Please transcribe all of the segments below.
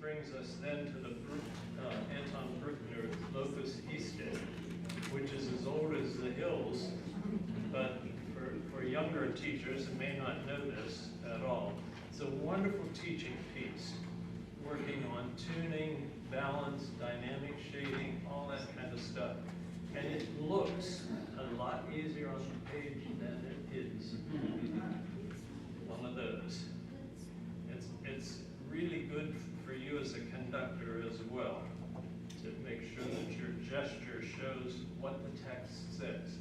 brings us then to the Anton Bruckner Locus Iste, which is as old as the hills, but for younger teachers who may not know this at all, it's a wonderful teaching piece, working on tuning, balance, dynamic shading, all that kind of stuff. And it looks a lot easier on the page than it is. One of those. It's really good for you as a conductor as well, to make sure that your gesture shows what the text says.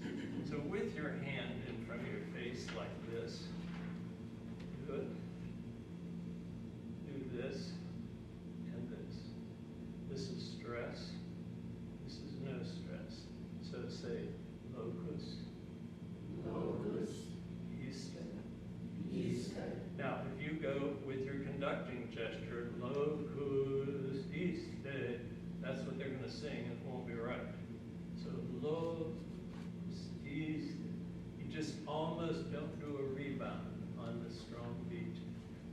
So with your hand in front of your face like this, good. Do this and this. This is stress. This is no stress. So say locus. Locus. Iste. Iste. Now, if you go with your conducting gesture, locus, iste, that's what they're going to sing, and it won't be right. So locus, iste. You just almost don't do a rebound on the strong beat.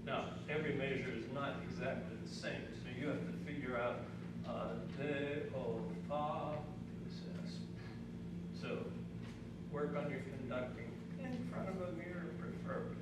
Now, every measure is not exactly the same, so you have to figure out de, o, fa, so work on your conducting in front of a mirror, preferably.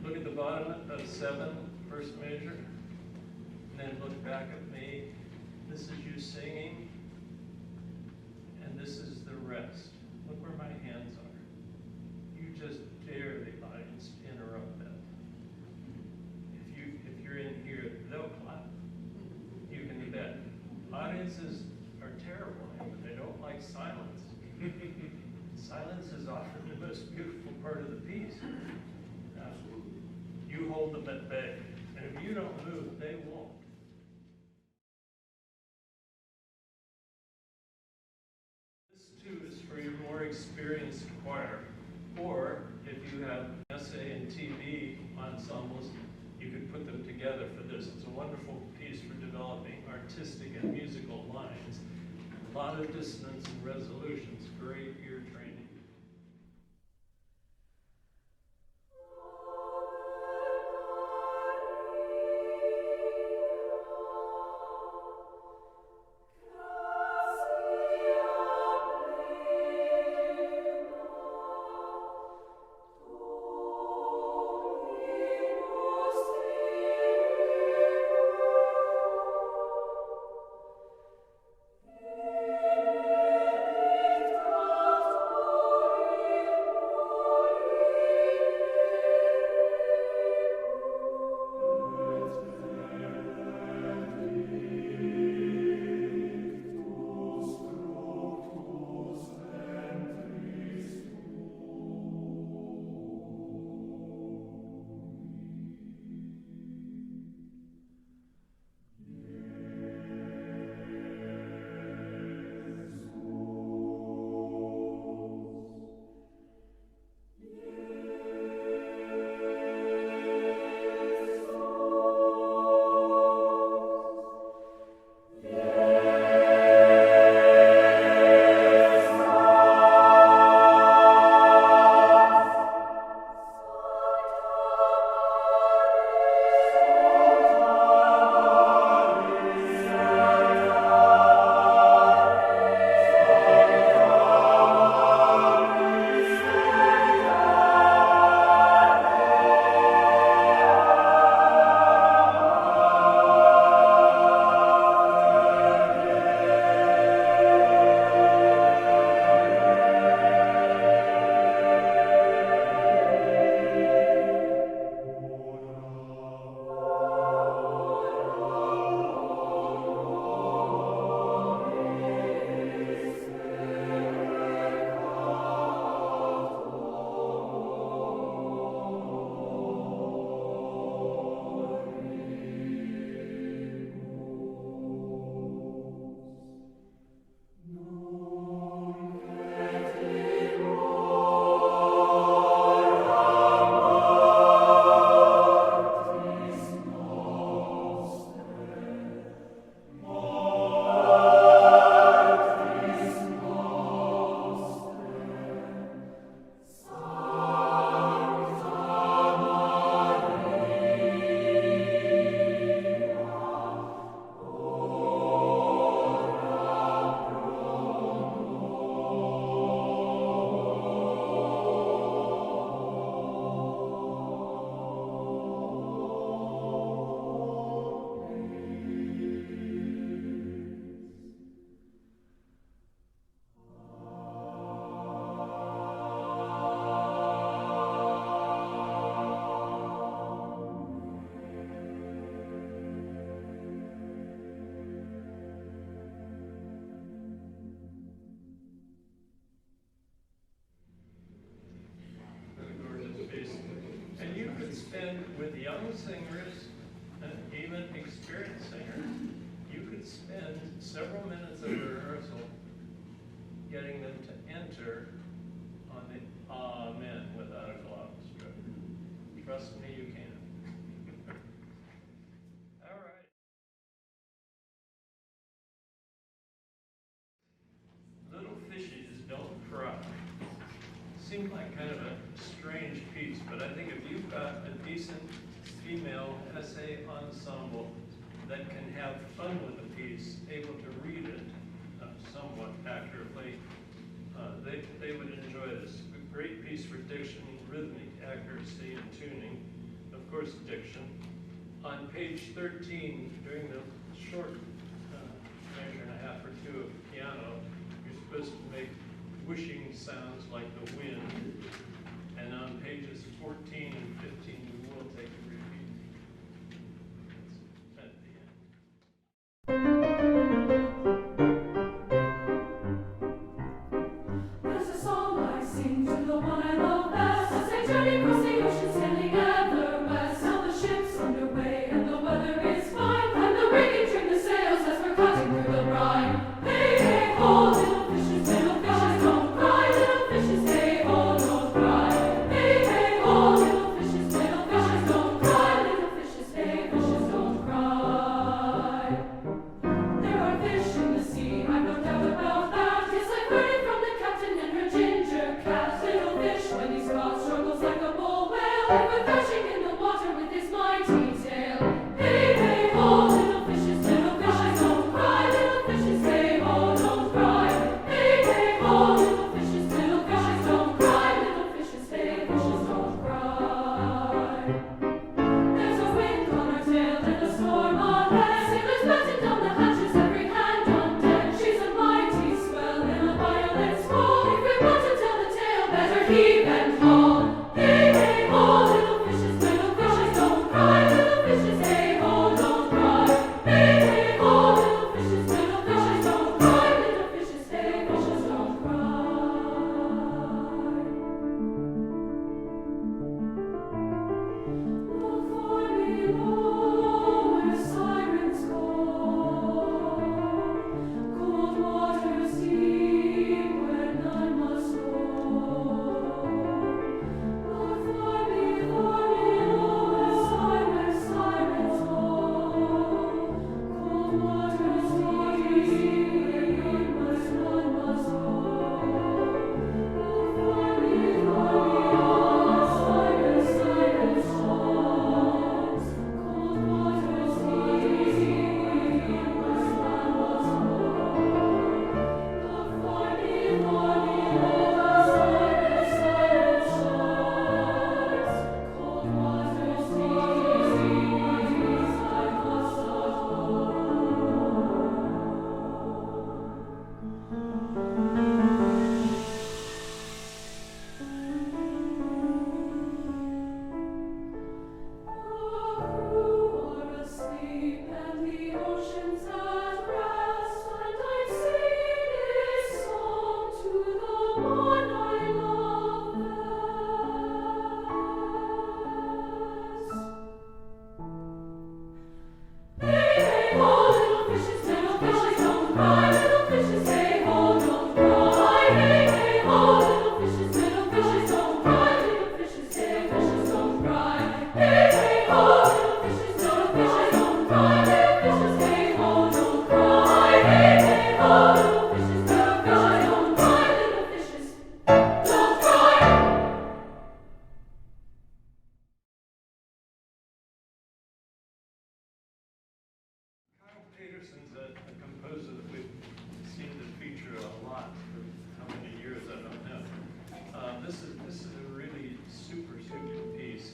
Look at the bottom of 7, first measure, and then look back at me. This is you singing, and this is the rest. Look where my hands are. You just dare the audience to interrupt that. If you're in here, they'll clap. You can bet. Audiences are terrible, and they don't like silence. Silence is often the most beautiful part of the piece. You hold them at bay, and if you don't move, they won't. experienced choir. Or if you have SA and TV ensembles, you could put them together for this. It's a wonderful piece for developing artistic and musical lines. A lot of dissonance and resolutions, great ear training. With young singers and even experienced singers, you could spend several minutes of rehearsal getting them to enter on the Amen without a orchestra. Trust me, you can. All right. Little fishes don't cry. Seemed like kind of a strange piece, but I think if you've got a decent female essay ensemble that can have fun with the piece, able to read it somewhat accurately, they would enjoy this. A great piece for diction, rhythmic accuracy, and tuning. Of course, diction. On page 13, during the short measure and a half or two of piano, you're supposed to make whooshing sounds like the wind. And on pages 14 and 15, we will take a repeat. That's at the end. There's a song I sing to the one I love best, as they journey across the ocean, sailing ever west. Now the ship's underway and the weather is fine, and the rigging trim the sails as we're cutting through the brine. Hey, hey, ho, little fishes don't cry, little heave and haul. Hey, hey, ho, little fishes, don't cry. Little fishes, hey, ho, don't cry. Hey, hey, ho, little fishes, don't cry. Little fishes, hey, fishes, don't cry. Look far below where sirens call. Cold waters deep where none must go. Look far below where sirens call. Cold waters deep where none must go. Look far below sirens calls. Cold waters deep where none must go. Look far below sirens calls. Cold waters deep where The crew are asleep and the ocean's at rest, and I sing this song to the one I love best. Hey, hey, ho, little fishes, don't cry. Little fishes, hey, ho, don't cry. Hey, hey, ho, little fishes, don't cry. Little fishes, hey, fishes, don't cry. Hey, hey, ho, little fishes, don't cry. Little fishes, hey, ho, don't cry. Hey, hey, ho, little fishes, don't cry. Little fishes, don't cry. Kyle Pederson's a composer that we've seen to feature a lot for how many years, I don't know. This is a really super piece.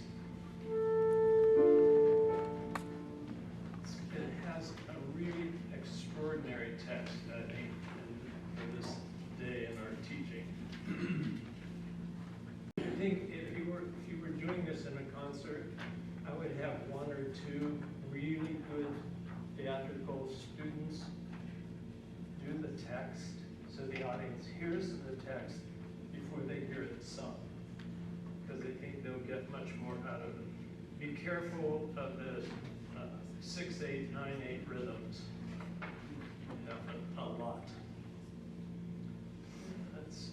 It has a really extraordinary text, I think, for this day in our teaching. I think if you were doing this in a concert, I would have one or two really good theatrical students do the text, so the audience hears the text before they hear it sung, because they think they'll get much more out of it. Be careful of the 6/8, 9/8 rhythms. You know, a lot. Let's see.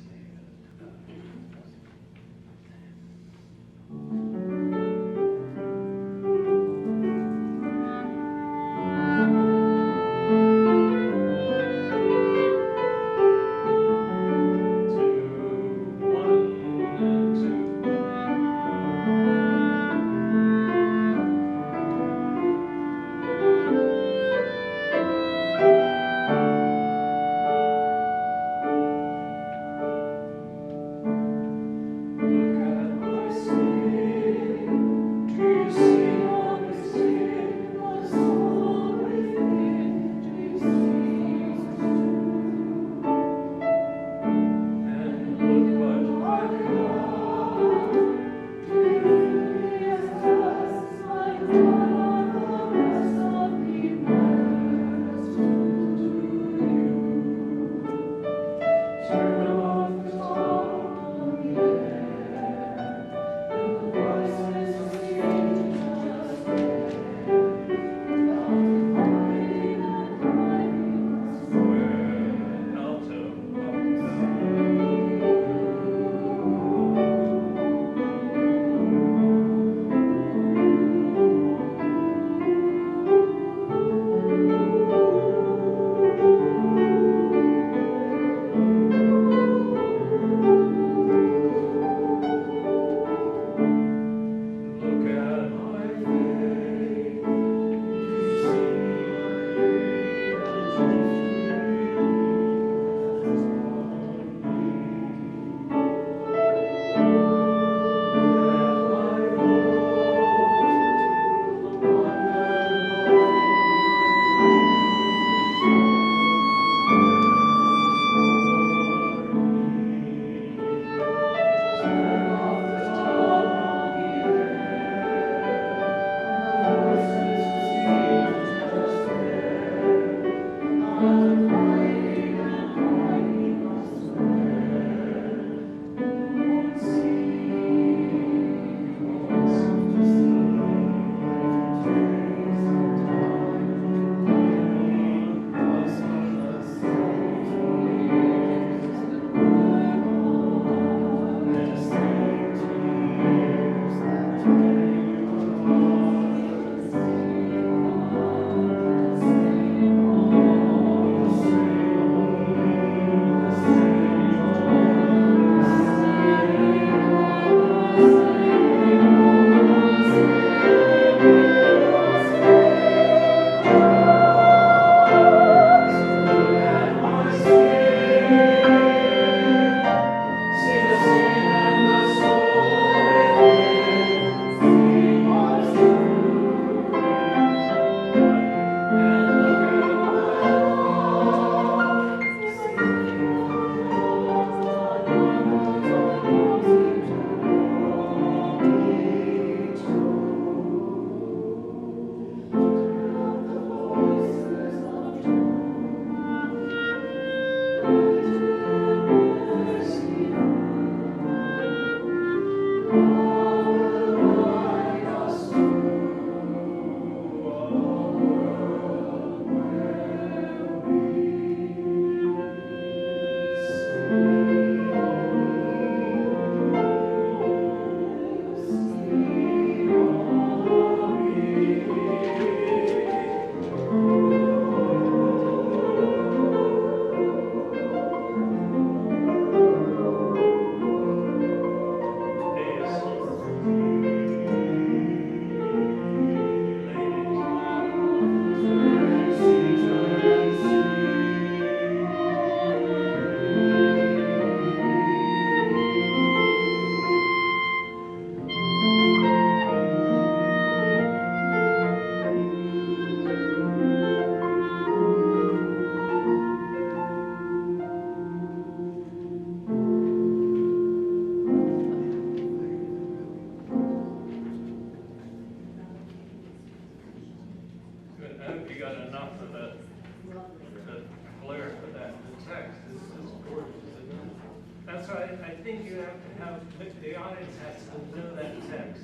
That's why I think you have to have, the audience has to know that text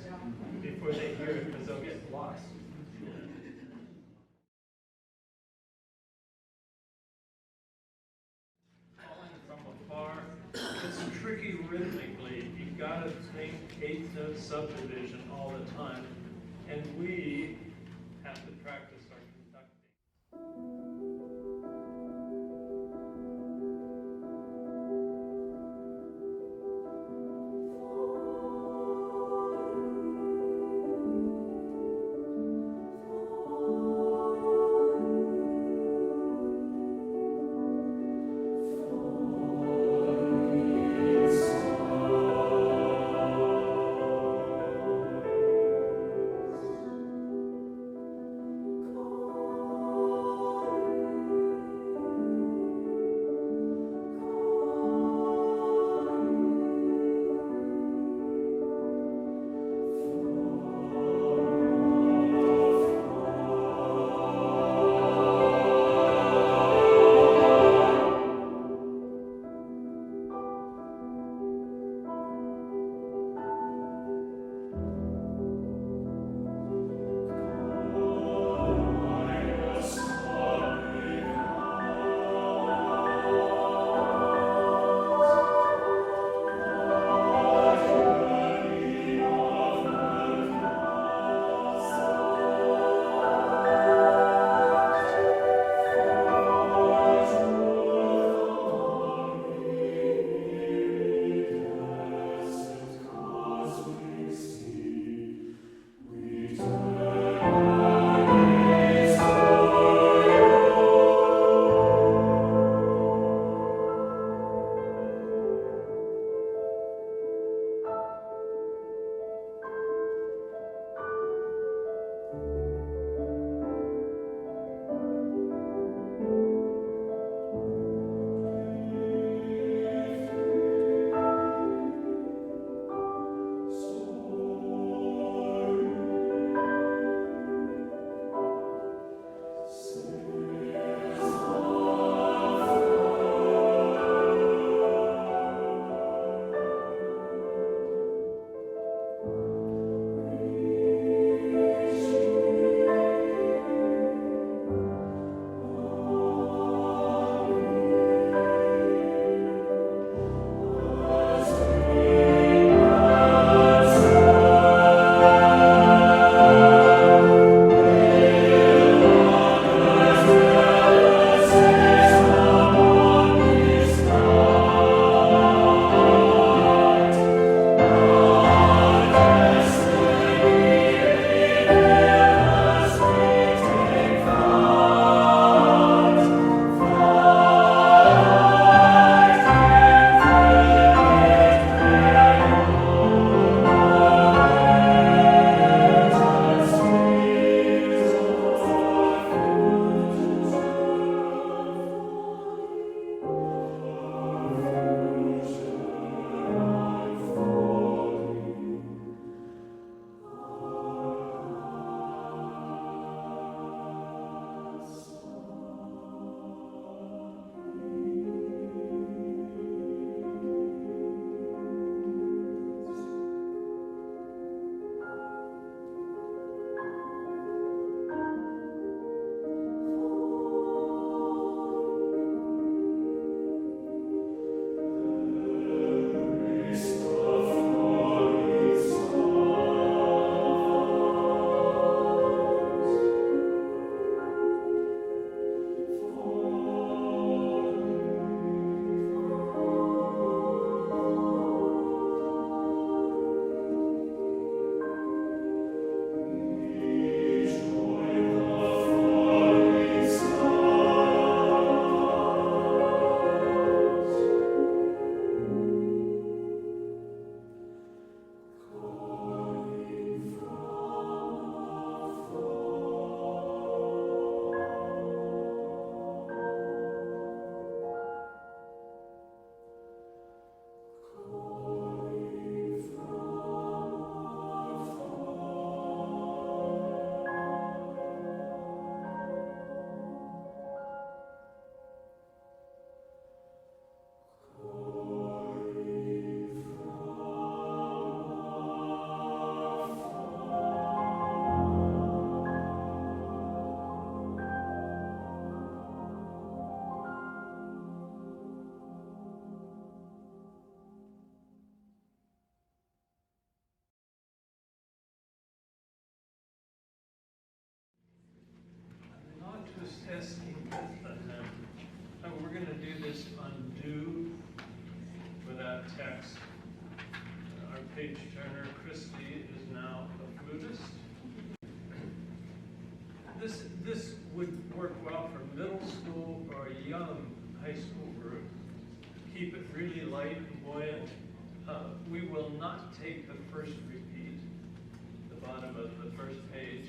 before they hear it, because they'll get lost. Calling from afar, it's tricky rhythmically. You've got to think eighth note subdivision all the time, and we have to practice our conducting. Come page turner. Christy is now a flutist. This would work well for middle school or a young high school group. Keep it really light and buoyant. We will not take the first repeat, the bottom of the first page,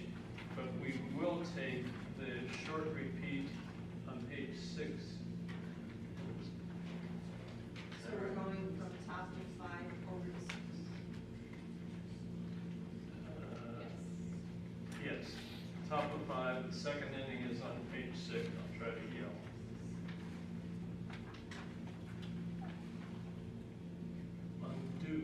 but we will take the short repeat on page 6. So we're going from top of 5 over to 6. Yes, top of 5. The second inning is on page 6. I'll try to yell. Undo.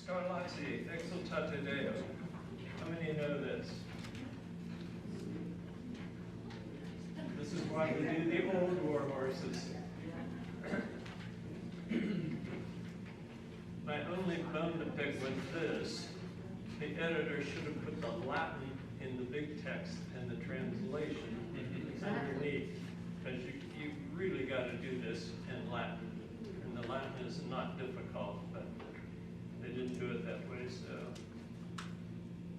Scarlatti, Exultate Deo. How many know this? This is why we do the old war horses. My only bone to pick with this, the editor should have put the Latin in the big text and the translation underneath, because you really got to do this in Latin. And the Latin is not difficult, but they didn't do it that way, so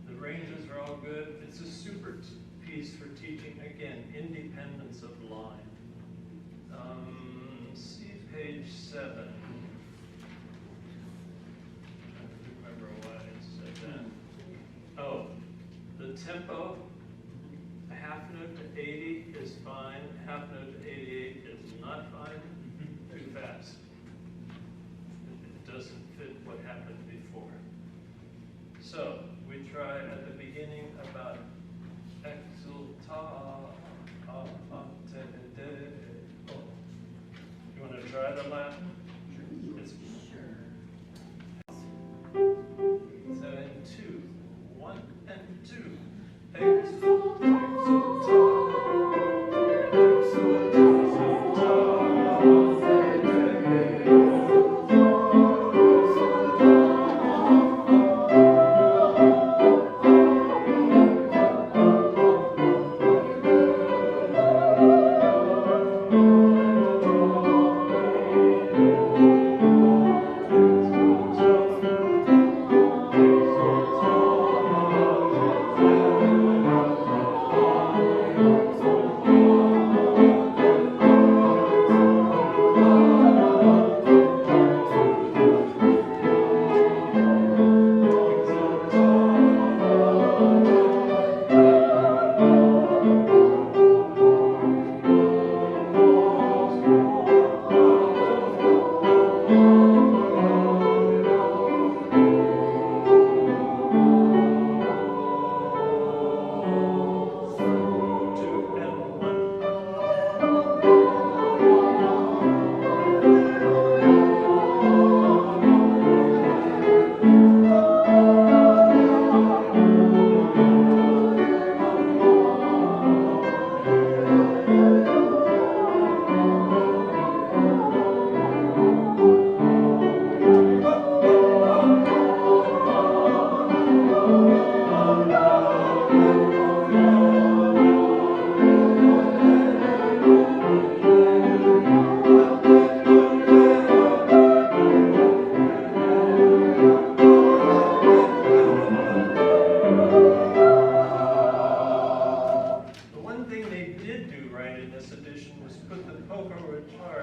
the ranges are all good. It's a super piece for teaching, again, independence of line. See page 7. I don't remember why it said that. Oh, the tempo, a half note to 80 is fine, half note to 88 is not fine, too fast. It doesn't fit what happened before. So, we try at the beginning about Exultate. You want to try the Latin? It's sure. So in 2, 1 and 2.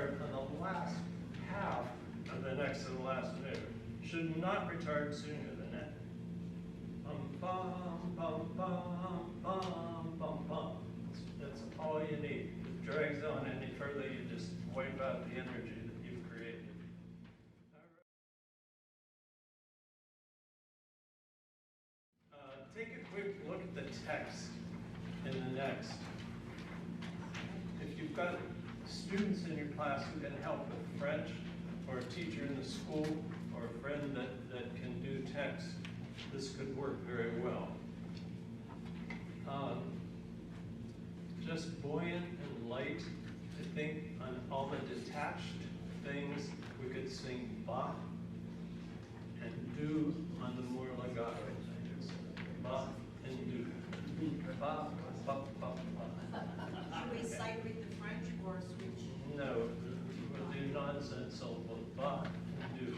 retard on the last half of the next to the last note. Should not retard sooner than that. Bum, bum, bum, bum, bum, bum. That's all you need. If it drags on any further, you just wipe out the energy that you've created. Take a quick look at the text in the next. If you've got students in your class who can help with French, or a teacher in the school, or a friend that can do text, this could work very well. Just buoyant and light. I think on all the detached things, we could sing ba and do on the more legato things. Ba and do. Ba, ba, ba, ba. Should we sight read the French or switch? No, we'll do nonsense syllables. Ba and do.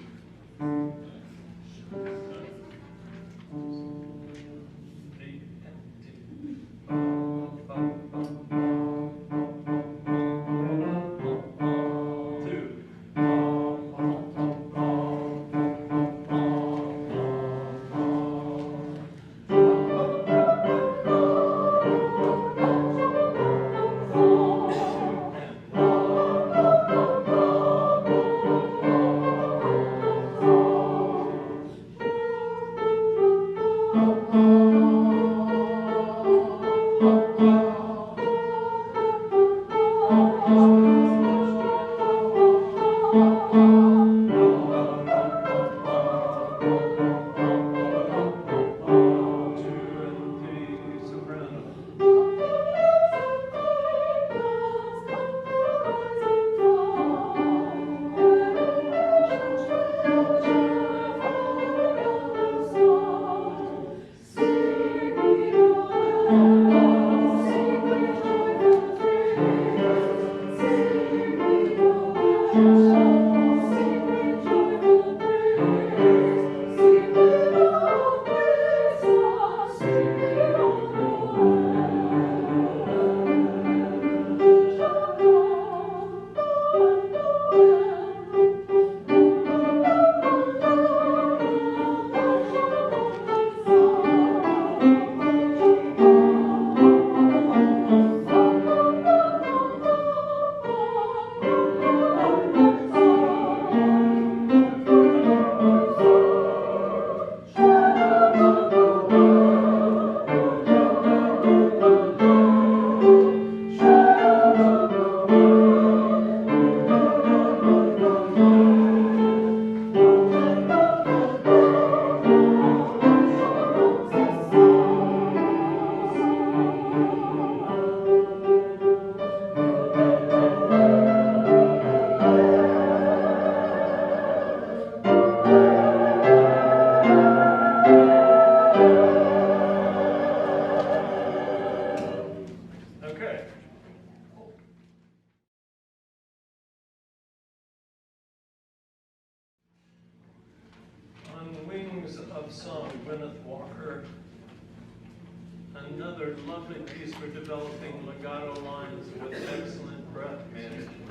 Another lovely piece for developing legato lines with excellent breath management.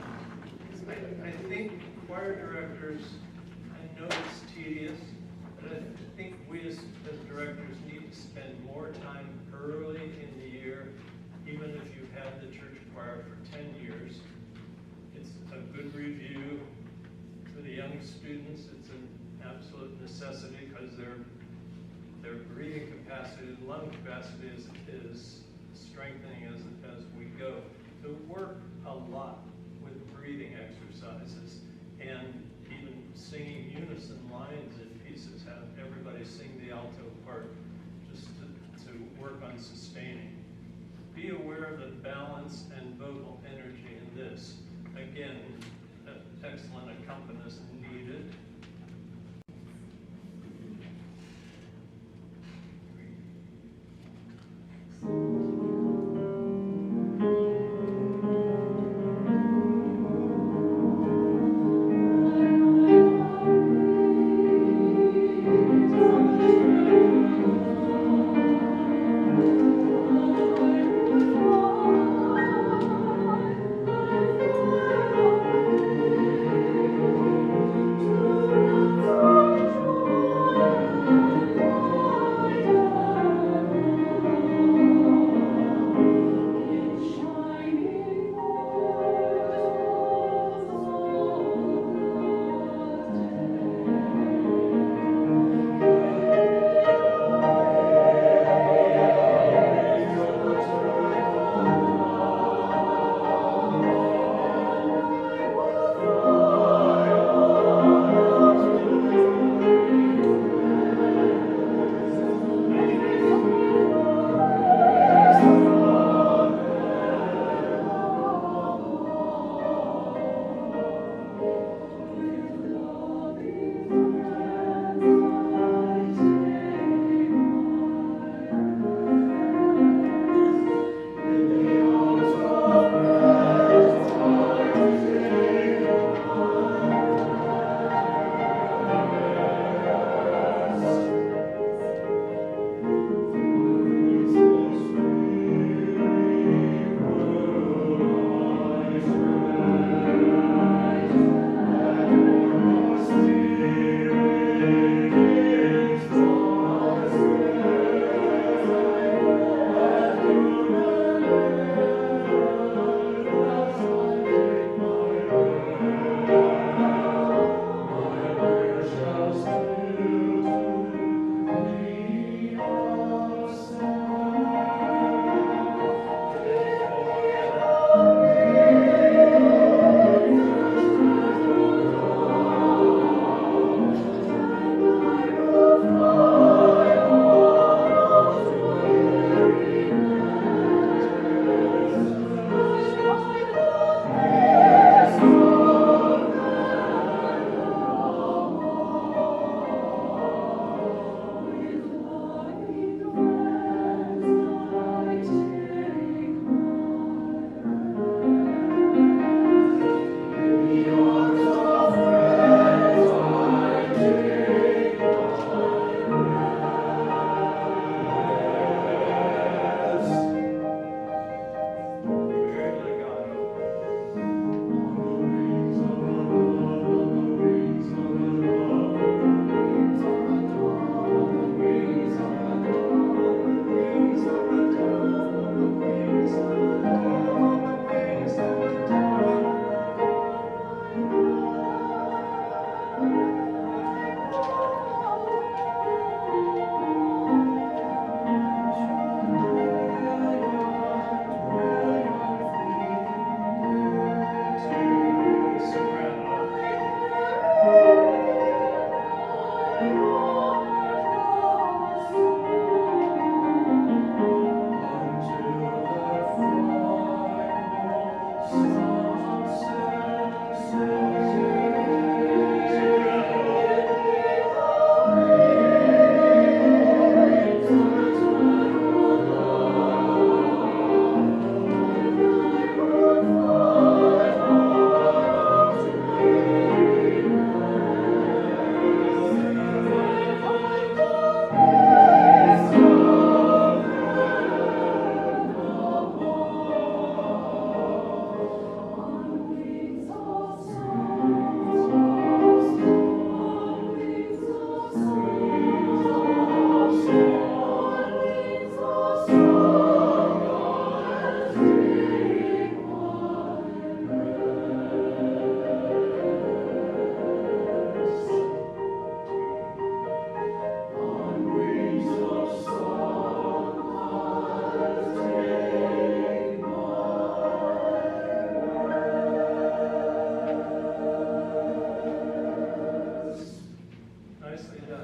I think choir directors, I know it's tedious, but I think we as directors need to spend more time early in the year, even if you've had the church choir for 10 years. It's a good review. For the young students, it's an absolute necessity because their breathing capacity, lung capacity is strengthening as we go. So work a lot with breathing exercises and even singing unison lines in pieces. Have everybody sing the alto part just to work on sustaining. Be aware of the balance and vocal energy in this. Again, excellent accompanist needed. Thank you.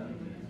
started with